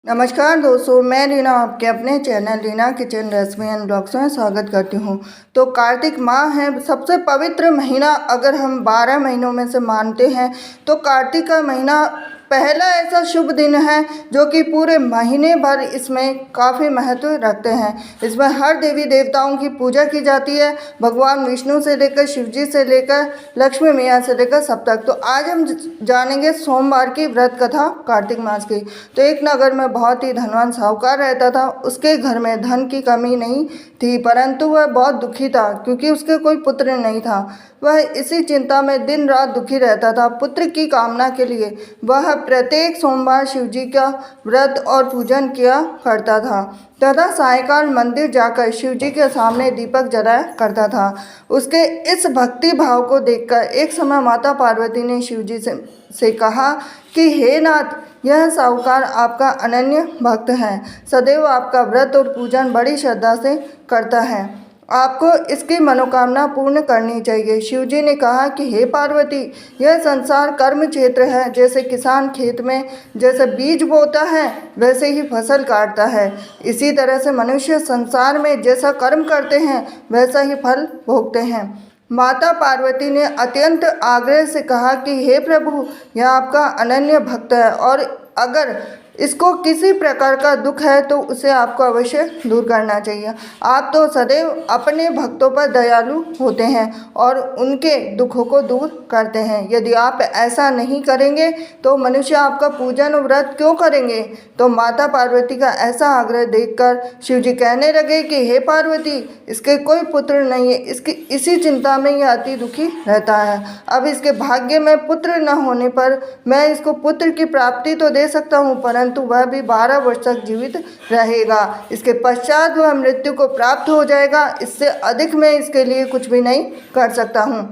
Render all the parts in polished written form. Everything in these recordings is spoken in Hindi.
नमस्कार दोस्तों, मैं रीना आपके अपने channel Reena kitchen recipe and blogs में स्वागत करती हूँ। तो कार्तिक माह है, सबसे पवित्र महीना अगर हम 12 महीनों में से मानते हैं तो कार्तिक का महीना पहला ऐसा शुभ दिन है जो कि पूरे महीने भर इसमें काफ़ी महत्व रखते हैं। इसमें हर देवी देवताओं की पूजा की जाती है, भगवान विष्णु से लेकर शिव जी से लेकर लक्ष्मी मैया से लेकर सब तक। तो आज हम जानेंगे सोमवार की व्रत कथा कार्तिक मास की। तो एक नगर में बहुत ही धनवान साहूकार रहता था। उसके घर में धन की कमी नहीं थी, परंतु वह बहुत दुखी था क्योंकि उसके कोई पुत्र नहीं था। वह इसी चिंता में दिन रात दुखी रहता था। पुत्र की कामना के लिए वह प्रत्येक सोमवार शिव जी का व्रत और पूजन किया करता था तथा सायंकाल मंदिर जाकर शिव जी के सामने दीपक जलाया करता था। उसके इस भक्ति भाव को देखकर एक समय माता पार्वती ने शिव जी से कहा कि हे नाथ, यह साहूकार आपका अनन्य भक्त है, सदैव आपका व्रत और पूजन बड़ी श्रद्धा से करता है, आपको इसकी मनोकामना पूर्ण करनी चाहिए। शिव जी ने कहा कि हे पार्वती, यह संसार कर्म क्षेत्र है। जैसे किसान खेत में जैसे बीज बोता है वैसे ही फसल काटता है, इसी तरह से मनुष्य संसार में जैसा कर्म करते हैं वैसा ही फल भोगते हैं। माता पार्वती ने अत्यंत आग्रह से कहा कि हे प्रभु, यह आपका अनन्य भक्त है और अगर इसको किसी प्रकार का दुख है तो उसे आपको अवश्य दूर करना चाहिए। आप तो सदैव अपने भक्तों पर दयालु होते हैं और उनके दुखों को दूर करते हैं। यदि आप ऐसा नहीं करेंगे तो मनुष्य आपका पूजन और व्रत क्यों करेंगे। तो माता पार्वती का ऐसा आग्रह देखकर शिव जी कहने लगे कि हे पार्वती, इसके कोई पुत्र नहीं है, इसकी इसी चिंता में यह अति दुखी रहता है। अब इसके भाग्य में पुत्र न होने पर मैं इसको पुत्र की प्राप्ति तो दे सकता हूँ, परंतु वह भी 12 वर्ष तक जीवित रहेगा। इसके पश्चात वह मृत्यु को प्राप्त हो जाएगा। इससे अधिक मैं इसके लिए कुछ भी नहीं कर सकता हूँ।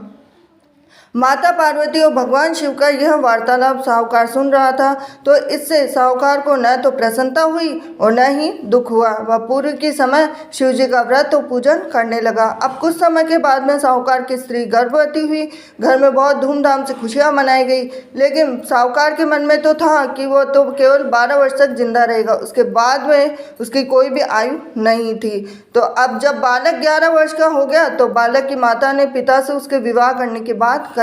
माता पार्वती और भगवान शिव का यह वार्तालाप साहूकार सुन रहा था, तो इससे साहूकार को न तो प्रसन्नता हुई और न ही दुख हुआ। वह पूर्व के समय शिव जी का व्रत और पूजन करने लगा। अब कुछ समय के बाद में साहूकार की स्त्री गर्भवती हुई। घर में बहुत धूमधाम से खुशियाँ मनाई गई, लेकिन साहूकार के मन में तो था कि वो तो केवल 12 वर्ष तक जिंदा रहेगा, उसके बाद में उसकी कोई भी आयु नहीं थी। तो अब जब बालक 11 वर्ष का हो गया तो बालक की माता ने पिता से उसके विवाह करने की बात कही।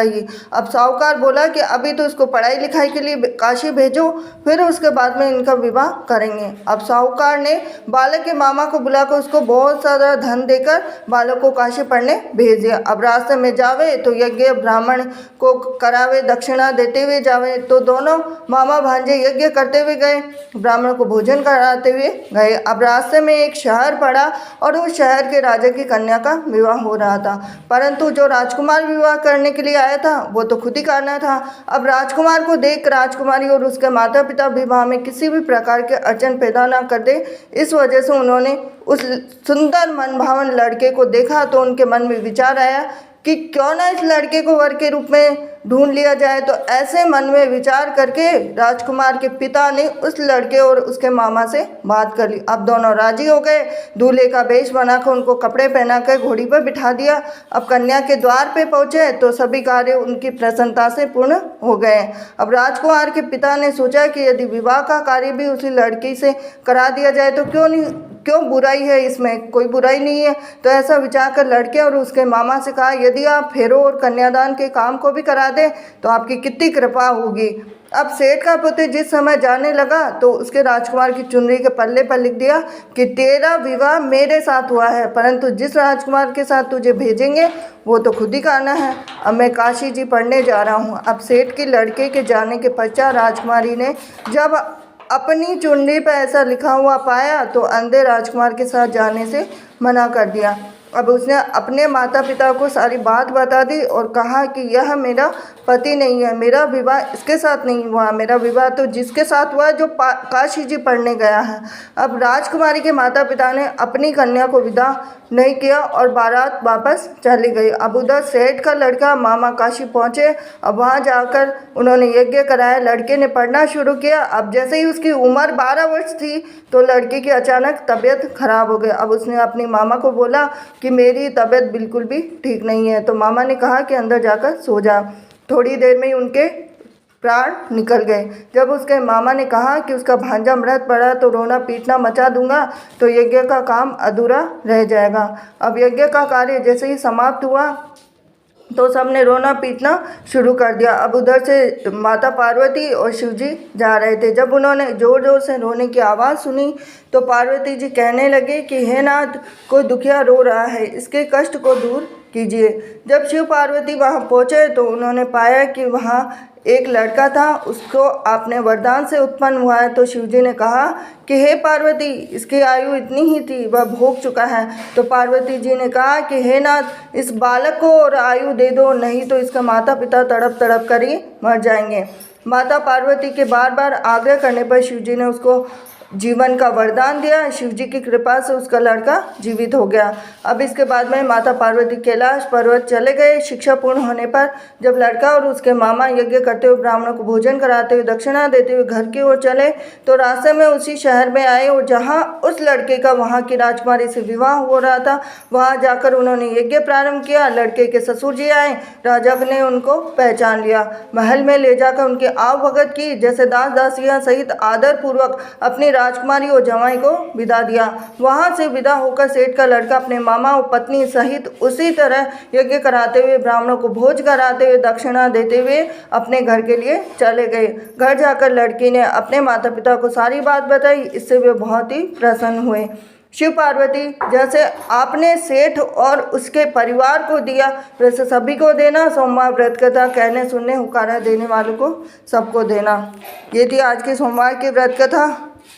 अब साहूकार बोला कि अभी तो इसको पढ़ाई लिखाई के लिए काशी भेजो, फिर उसके बाद में इनका विवाह करेंगे। अब साहूकार ने बालक के मामा को बुलाकर उसको बहुत सारा धन देकर बालक को काशी पढ़ने भेज दिया। अब रास्ते में जावे तो यज्ञ ब्राह्मण को करावे, दक्षिणा देते हुए जावे। तो दोनों मामा भांजे यज्ञ करते हुए गए, ब्राह्मण को भोजन कराते हुए गए। अब रास्ते में एक शहर पड़ा और उस शहर के राजा की कन्या का विवाह हो रहा था, परंतु जो राजकुमार विवाह करने के लिए आया था वो तो खुद ही करना था। अब राजकुमार को देख राजकुमारी और उसके माता पिता विवाह में किसी भी प्रकार के अड़चन पैदा ना कर दे, इस वजह से उन्होंने उस सुंदर मनभावन लड़के को देखा तो उनके मन में विचार आया कि क्यों ना इस लड़के को वर के रूप में ढूंढ लिया जाए। तो ऐसे मन में विचार करके राजकुमार के पिता ने उस लड़के और उसके मामा से बात कर ली। अब दोनों राजी हो गए। दूल्हे का वेश बनाकर उनको कपड़े पहनाकर घोड़ी पर बिठा दिया। अब कन्या के द्वार पे पहुंचे तो सभी कार्य उनकी प्रसन्नता से पूर्ण हो गए। अब राजकुमार के पिता ने सोचा कि यदि विवाह का कार्य भी उसी लड़की से करा दिया जाए तो क्यों बुराई है, इसमें कोई बुराई नहीं है। तो ऐसा विचार कर लड़के और उसके मामा से कहा, यदि आप फेरों और कन्यादान के काम को भी करा दें तो आपकी कितनी कृपा होगी। अब सेठ का पुत्र जिस समय जाने लगा तो उसके राजकुमार की चुनरी के पल्ले पर लिख दिया कि तेरा विवाह मेरे साथ हुआ है, परंतु जिस राजकुमार के साथ तुझे भेजेंगे वो तो खुद ही करना है। अब मैं काशी जी पढ़ने जा रहा हूँ। अब सेठ के लड़के के जाने के पश्चात राजकुमारी ने जब अपनी चुनरी पर ऐसा लिखा हुआ पाया तो अंधे राजकुमार के साथ जाने से मना कर दिया। अब उसने अपने माता पिता को सारी बात बता दी और कहा कि यह मेरा पति नहीं है, मेरा विवाह इसके साथ नहीं हुआ, मेरा विवाह तो जिसके साथ हुआ जो काशी जी पढ़ने गया है। अब राजकुमारी के माता पिता ने अपनी कन्या को विदा नहीं किया और बारात वापस चली गई। अब उधर सेठ का लड़का मामा काशी पहुँचे। अब वहाँ जाकर उन्होंने यज्ञ कराया, लड़के ने पढ़ना शुरू किया। अब जैसे ही उसकी उम्र 12 वर्ष थी तो लड़के की अचानक तबीयत खराब हो गई। अब उसने अपनी मामा को बोला कि मेरी तबीयत बिल्कुल भी ठीक नहीं है। तो मामा ने कहा कि अंदर जाकर सो जा। थोड़ी देर में ही उनके प्राण निकल गए। जब उसके मामा ने कहा कि उसका भांजा मृत पड़ा तो रोना पीटना मचा दूंगा, तो यज्ञ का काम अधूरा रह जाएगा। अब यज्ञ का कार्य जैसे ही समाप्त हुआ तो सबने रोना पीटना शुरू कर दिया। अब उधर से माता पार्वती और शिव जी जा रहे थे। जब उन्होंने ज़ोर ज़ोर से रोने की आवाज़ सुनी तो पार्वती जी कहने लगे कि हे नाथ, कोई दुखिया रो रहा है, इसके कष्ट को दूर कीजिए। जब शिव पार्वती वहाँ पहुँचे तो उन्होंने पाया कि वहाँ एक लड़का था, उसको आपने वरदान से उत्पन्न हुआ है। तो शिव जी ने कहा कि हे पार्वती, इसकी आयु इतनी ही थी, वह भोग चुका है। तो पार्वती जी ने कहा कि हे नाथ, इस बालक को और आयु दे दो, नहीं तो इसका माता पिता तड़प तड़प कर ही मर जाएंगे। माता पार्वती के बार बार आग्रह करने पर शिव जी ने उसको जीवन का वरदान दिया। शिव जी की कृपा से उसका लड़का जीवित हो गया। अब इसके बाद में माता पार्वती कैलाश पर्वत चले गए। शिक्षा पूर्ण होने पर जब लड़का और उसके मामा यज्ञ करते हुए ब्राह्मणों को भोजन कराते हुए दक्षिणा देते हुए घर की ओर चले तो रास्ते में उसी शहर में आए और जहाँ उस लड़के का वहाँ की राजकुमारी से विवाह हो रहा था, वहाँ जाकर उन्होंने यज्ञ प्रारंभ किया। लड़के के ससुर जी आए, राजा ने उनको पहचान लिया, महल में ले जाकर उनकी आव भगत की, जैसे दास दासियाँ सहित आदर पूर्वक अपनी राजकुमारी और जवाई को विदा दिया। वहां से विदा होकर सेठ का लड़का अपने मामा और पत्नी सहित उसी तरह यज्ञ कराते हुए ब्राह्मणों को भोज कराते हुए दक्षिणा देते हुए अपने घर के लिए चले गए। घर जाकर लड़की ने अपने माता पिता को सारी बात बताई। इससे वे बहुत ही प्रसन्न हुए। शिव पार्वती, जैसे आपने सेठ और उसके परिवार को दिया वैसे सभी को देना। सोमवार व्रत कथा कहने सुनने हुकारा देने वालों को सबको देना। ये थी आज की सोमवार की व्रत कथा।